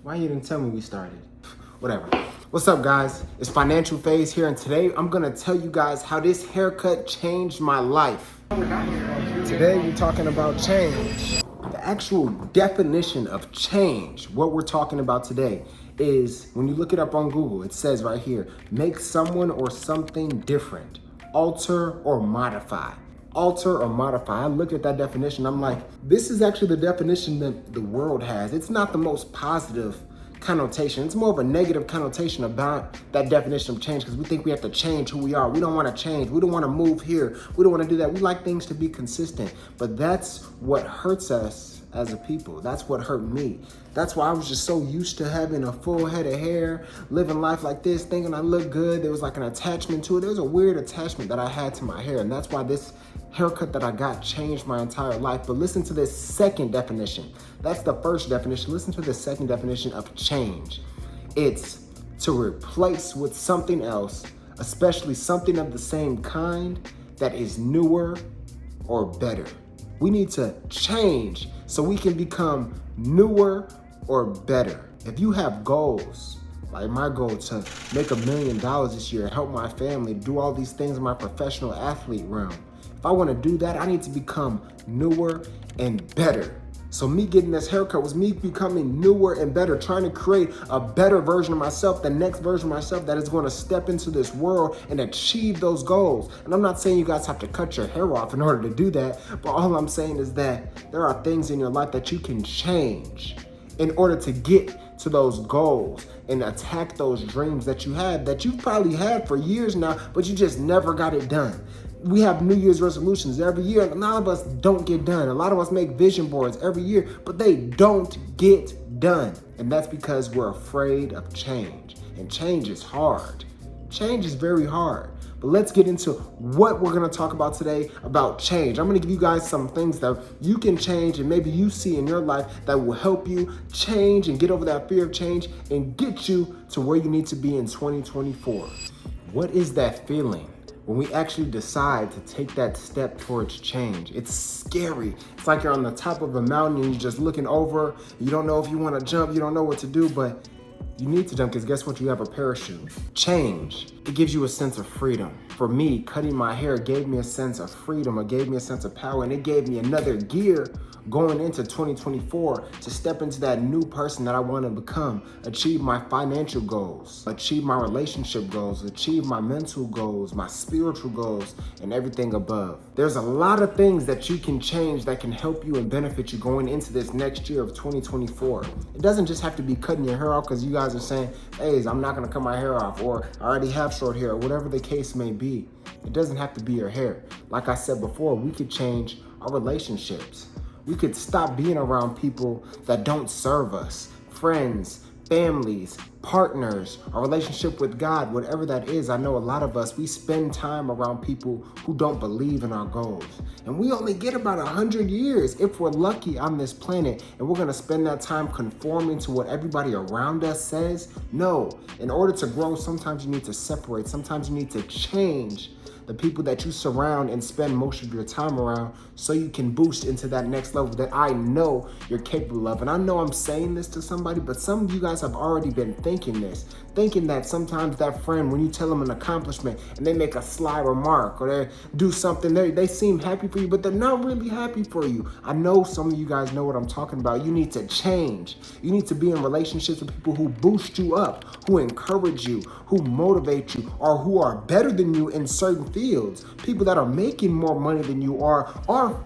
Why you didn't tell me we started? Whatever. What's up, guys? It's Financial Phaz here, and today I'm gonna tell you guys how this haircut changed my life. Today we're talking about change. The actual definition of change, what we're talking about today, is when you look it up on Google, it says right here, make someone or something different, alter or modify. Alter or modify. I looked at that definition, I'm like, this is actually the definition that the world has. It's not the most positive connotation. It's more of a negative connotation about that definition of change, because we think we have to change who we are. We don't want to change. We don't want to move here. We don't want to do that. We like things to be consistent. But that's what hurts us as a people. That's what hurt me. That's why I was just so used to having a full head of hair, living life like this, thinking I looked good. There was like an attachment to it. There was a weird attachment that I had to my hair. And that's why this haircut that I got changed my entire life. But listen to this second definition. That's the first definition. Listen to the second definition of change. It's to replace with something else, especially something of the same kind that is newer or better. We need to change so we can become newer or better. If you have goals, like my goal to make $1 million this year, help my family, do all these things in my professional athlete realm, if I want to do that, I need to become newer and better. So me getting this haircut was me becoming newer and better, trying to create a better version of myself, the next version of myself that is going to step into this world and achieve those goals. And I'm not saying you guys have to cut your hair off in order to do that, but all I'm saying is that there are things in your life that you can change in order to get to those goals and attack those dreams that you had, that you've probably had for years now, but you just never got it done. We have New Year's resolutions every year. A lot of us don't get done. A lot of us make vision boards every year, but they don't get done. And that's because we're afraid of change. And change is hard. Change is very hard. But let's get into what we're going to talk about today about change. I'm going to give you guys some things that you can change and maybe you see in your life that will help you change and get over that fear of change and get you to where you need to be in 2024. What is that feeling when we actually decide to take that step towards change? It's scary. It's like you're on the top of a mountain and you're just looking over. You don't know if you want to jump. You don't know what to do, but you need to jump because guess what? You have a parachute. Change, it gives you a sense of freedom. For me, cutting my hair gave me a sense of freedom. It gave me a sense of power, and it gave me another gear going into 2024 to step into that new person that I want to become, achieve my financial goals, achieve my relationship goals, achieve my mental goals, my spiritual goals, and everything above. There's a lot of things that you can change that can help you and benefit you going into this next year of 2024. It doesn't just have to be cutting your hair off because you guys are saying, hey, I'm not going to cut my hair off, or I already have short hair, or whatever the case may be. It doesn't have to be your hair. Like I said before, we could change our relationships. We could stop being around people that don't serve us, friends, families, partners, our relationship with God, whatever that is. I know a lot of us, we spend time around people who don't believe in our goals. And we only get about 100 years if we're lucky on this planet, and we're gonna spend that time conforming to what everybody around us says. No, in order to grow, sometimes you need to separate. Sometimes you need to change the people that you surround and spend most of your time around so you can boost into that next level that I know you're capable of. And I know I'm saying this to somebody, but some of you guys have already been thinking this, thinking that sometimes that friend, when you tell them an accomplishment and they make a sly remark or they do something, they seem happy for you, but they're not really happy for you. I know some of you guys know what I'm talking about. You need to change. You need to be in relationships with people who boost you up, who encourage you, who motivate you, or who are better than you in certain fields. People that are making more money than you are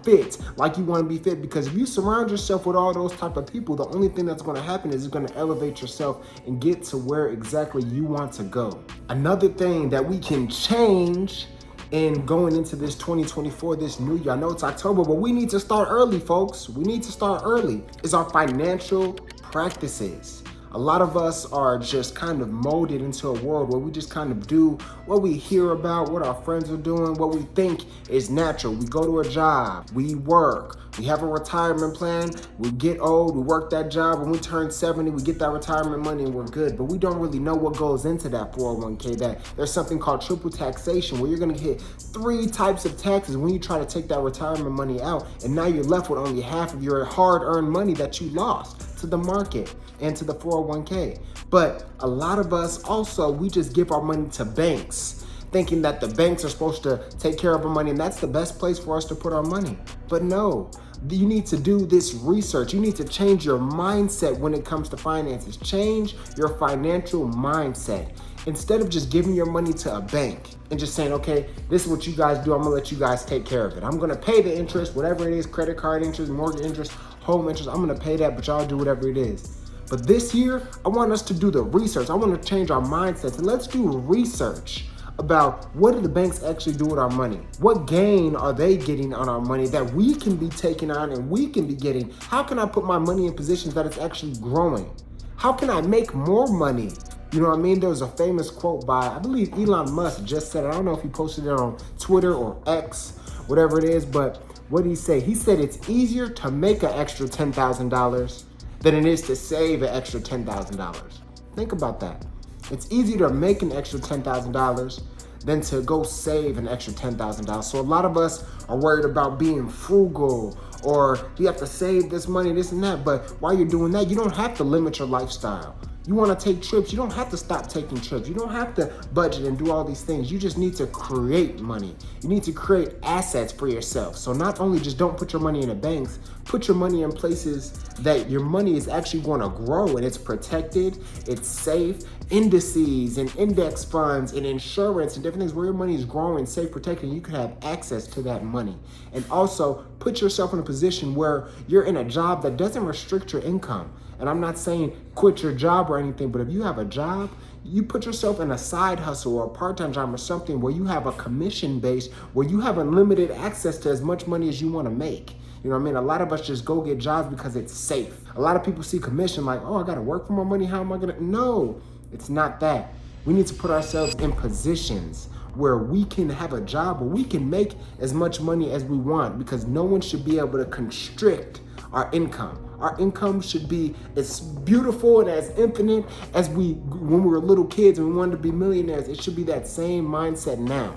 fit like you want to be fit, because if you surround yourself with all those type of people, the only thing that's going to happen is it's going to elevate yourself and get to where exactly you want to go. Another thing that we can change in going into this 2024, this new year, I know it's October, but we need to start early, folks. We need to start early, is our financial practices. A lot of us are just kind of molded into a world where we just kind of do what we hear about, what our friends are doing, what we think is natural. We go to a job, we work, we have a retirement plan, we get old, we work that job, when we turn 70, we get that retirement money and we're good. But we don't really know what goes into that 401k, that there's something called triple taxation where you're gonna hit 3 types of taxes when you try to take that retirement money out, and now you're left with only half of your hard-earned money that you lost. to the market and to the 401k. But a lot of us also, we just give our money to banks, thinking that the banks are supposed to take care of our money and that's the best place for us to put our money. But no, you need to do this research. You need to change your mindset when it comes to finances. Change your financial mindset. Instead of just giving your money to a bank and just saying, okay, this is what you guys do, I'm gonna let you guys take care of it. I'm gonna pay the interest, whatever it is, credit card interest, mortgage interest, home interest, I'm gonna pay that, but y'all do whatever it is. But this year, I want us to do the research. I want to change our mindsets, and let's do research about what do the banks actually do with our money? What gain are they getting on our money that we can be taking on and we can be getting? How can I put my money in positions that it's actually growing? How can I make more money? You know what I mean? There was a famous quote by, I believe Elon Musk just said it. I don't know if he posted it on Twitter or X, whatever it is, but what did he say? He said it's easier to make an extra $10,000 than it is to save an extra $10,000. Think about that. It's easier to make an extra $10,000 than to go save an extra $10,000. So a lot of us are worried about being frugal, or you have to save this money, this and that. But while you're doing that, you don't have to limit your lifestyle. You want to take trips, you don't have to stop taking trips. You don't have to budget and do all these things. You just need to create money. You need to create assets for yourself. So not only just don't put your money in the banks, put your money in places that your money is actually going to grow and it's protected, it's safe. Indices and index funds and insurance and different things where your money is growing, safe, protected, and you can have access to that money. And also put yourself in a position where you're in a job that doesn't restrict your income. And I'm not saying quit your job or anything, but if you have a job, you put yourself in a side hustle or a part-time job or something where you have a commission base, where you have unlimited access to as much money as you want to make. You know what I mean? A lot of us just go get jobs because it's safe. A lot of people see commission like, oh, I got to work for my money. How am I going to? No, it's not that. We need to put ourselves in positions where we can have a job, where we can make as much money as we want, because no one should be able to constrict our income. Our income should be as beautiful and as infinite as when we were little kids and we wanted to be millionaires. It should be that same mindset now.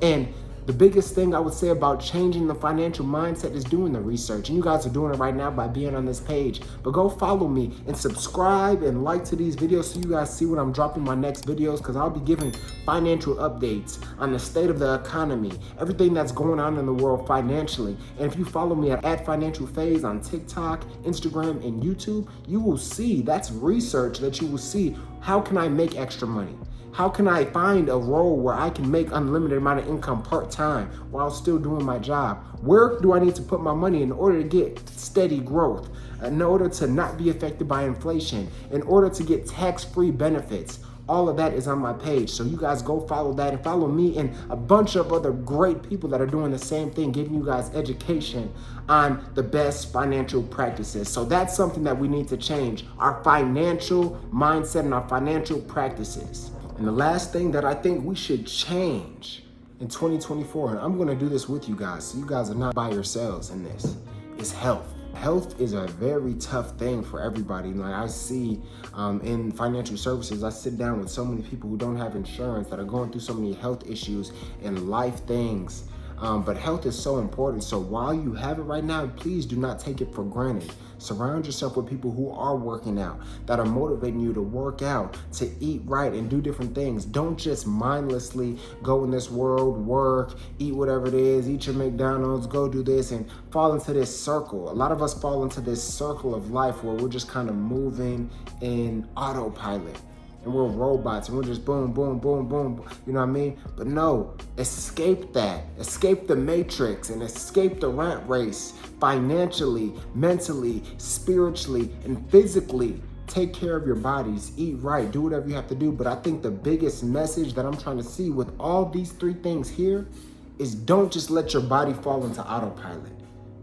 And the biggest thing I would say about changing the financial mindset is doing the research. And you guys are doing it right now by being on this page. But go follow me and subscribe and like to these videos so you guys see when I'm dropping my next videos, because I'll be giving financial updates on the state of the economy, everything that's going on in the world financially. And if you follow me at Financial Phaz on TikTok, Instagram, and YouTube, you will see, that's research that you will see, how can I make extra money? How can I find a role where I can make unlimited amount of income part-time while still doing my job? Where do I need to put my money in order to get steady growth, in order to not be affected by inflation, in order to get tax-free benefits? All of that is on my page. So you guys go follow that and follow me and a bunch of other great people that are doing the same thing, giving you guys education on the best financial practices. So that's something that we need to change, our financial mindset and our financial practices. And the last thing that I think we should change in 2024, and I'm gonna do this with you guys, so you guys are not by yourselves in this, is health. Health is a very tough thing for everybody. Like I see in financial services, I sit down with so many people who don't have insurance, that are going through so many health issues and life things. But health is so important. So while you have it right now, please do not take it for granted. Surround yourself with people who are working out, that are motivating you to work out, to eat right and do different things. Don't just mindlessly go in this world, work, eat whatever it is, eat your McDonald's, go do this, and fall into this circle. A lot of us fall into this circle of life where we're just kind of moving in autopilot. And we're robots and we're just boom, boom, boom, boom, you know what I mean? But no, escape that. Escape the matrix and escape the rat race financially, mentally, spiritually, and physically. Take care of your bodies, eat right, do whatever you have to do. But I think the biggest message that I'm trying to see with all these three things here is don't just let your body fall into autopilot.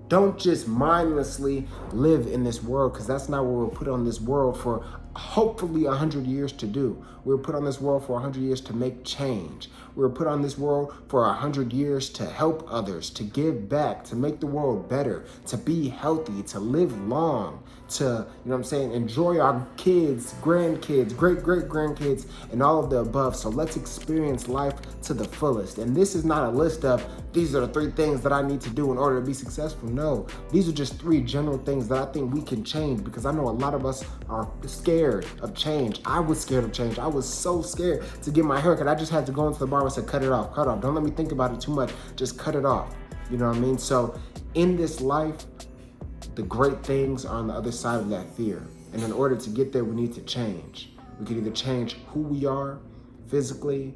Don't just mindlessly live in this world, because that's not what we're put on this world for hopefully 100 years to do. We were put on this world for 100 years to make change. We were put on this world for 100 years to help others, to give back, to make the world better, to be healthy, to live long, to, you know what I'm saying, enjoy our kids, grandkids, great-great-grandkids, and all of the above. So let's experience life to the fullest. And this is not a list of these are the 3 things that I need to do in order to be successful. No, these are just 3 general things that I think we can change, because I know a lot of us are scared of change. I was scared of change. I was so scared to get my haircut. I just had to go into the barber and say, cut it off, cut off. Don't let me think about it too much. Just cut it off. You know what I mean? So in this life, the great things are on the other side of that fear. And in order to get there, we need to change. We can either change who we are physically,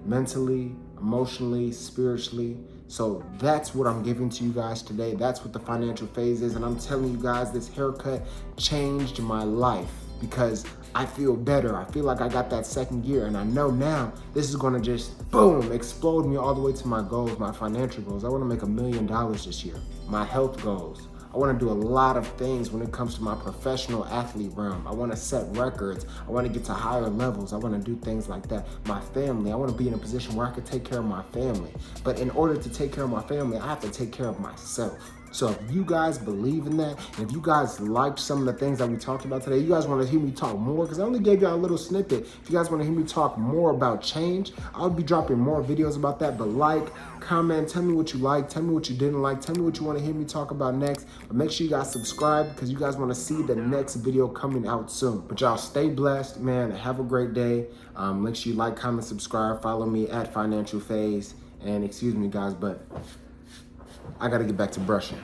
mentally, emotionally, spiritually. So that's what I'm giving to you guys today. That's what the Financial Phase is. And I'm telling you guys, this haircut changed my life because I feel better. I feel like I got that second gear, and I know now this is gonna just, boom, explode me all the way to my goals, my financial goals. I wanna make $1 million this year. My health goals. I want to do a lot of things when it comes to my professional athlete realm. I want to set records. I want to get to higher levels. I want to do things like that. My family, I want to be in a position where I can take care of my family. But in order to take care of my family, I have to take care of myself. So if you guys believe in that, and if you guys liked some of the things that we talked about today, you guys want to hear me talk more, because I only gave y'all a little snippet. If you guys want to hear me talk more about change, I'll be dropping more videos about that. But like, comment, tell me what you like, tell me what you didn't like, tell me what you want to hear me talk about next. But make sure you guys subscribe, because you guys want to see the next video coming out soon. But y'all stay blessed, man. Have a great day. Make sure you like, comment, subscribe, follow me at Financial Phaz. And excuse me guys, but I gotta get back to brushing.